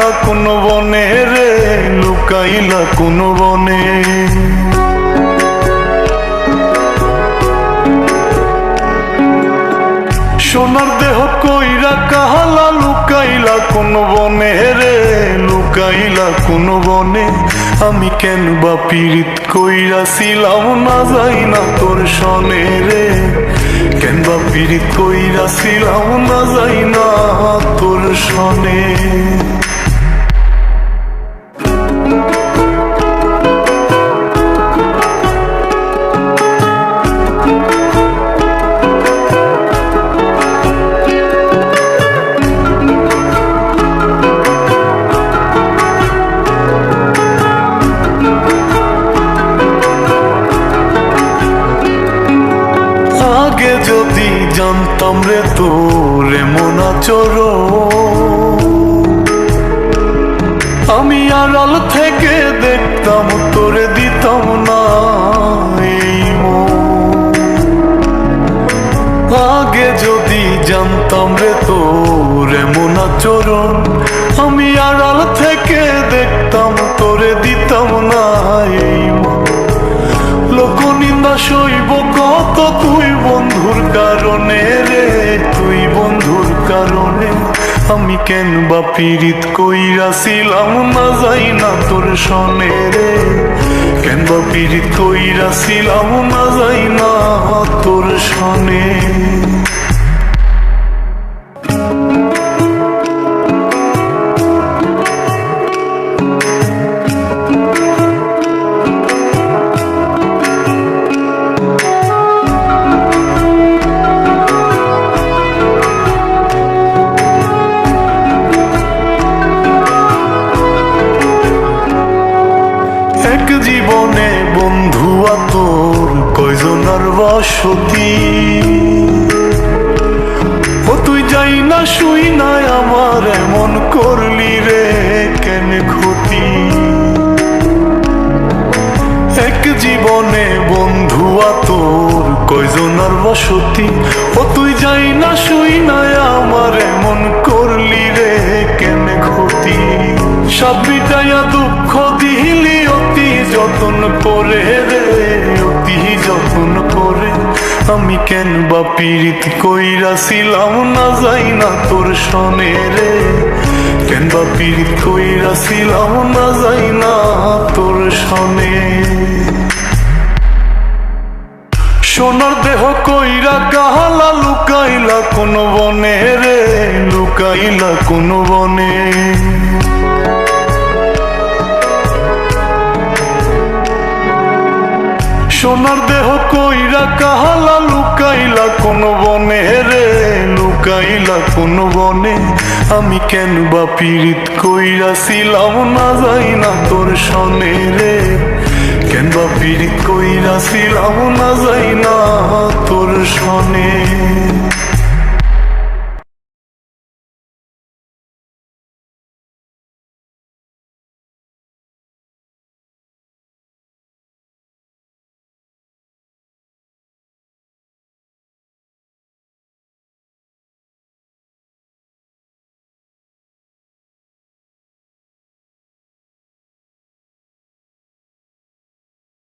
লুকাইলা কোন বনে রে, লুকাইলা কোন বনে। সোনার দেহ কইরা কাহালা, লুকাইলা কোন বনে রে, লুকাইলা কোন বনে। আমি কেন বা পীড়িত কইরাছিলাম না যাই না তোর সনে রে, কেন বা পীড়িত কইরাছিলাম না যাই না তোর সনে। আগে যদি জানতাম রে তোর এমন আচরণ, আমি আড়াল থেকে দেখতাম তোরে দিতাম না এই মন। আগে যদি জানতাম রে তোর এমন আচরণ, আমি আড়াল থেকে দেখতাম তোরে দিতাম না এই মন। লোকনিন্দা সইব কত তুই বন্ধুর কারণে রে, তুই বন্ধুর কারণে। আমি কেন বা পীড়িত কইরাছিলাম না যাই না তোর সনে রে, কেন বা পীড়িত কইরাছিলাম না যাই না তোর সনে। এক জীবনে বন্ধু তোর কয়জনার বসতি, ও তুই যাই না শুই নাই আমার এমন করলি রে কেন ক্ষতি। এক জীবনে বন্ধু তোর কয়জনার বসতি, ও তুই যাই না শুই নাই আমার এমন করলি রে কেন ক্ষতি। সব মিটাইয়া দুঃখ দিলি অতি যতন করে রে, অতি যতন করে। আমি কেন বা পীড়িত কইরাছিলাম না যাই না তোর সনে রে, কেন বা পীড়িত কইরাছিলাম না যাই না তোর সনে। সোনার দেহ কইরা কাহালা, লুকাইলা কোন বনে রে, লুকাইলা কোন বনে। সোনার দেহ কইরা কাহালা, লুকাইলা কোন বনে রে, লুকাইলা কোন বনে। আমি কেন বা পীড়িত কইরাছিলাম না যাই না তোর সনে রে, কেন বা পীড়িত কইরাছিলাম না যাই না তোর সনে।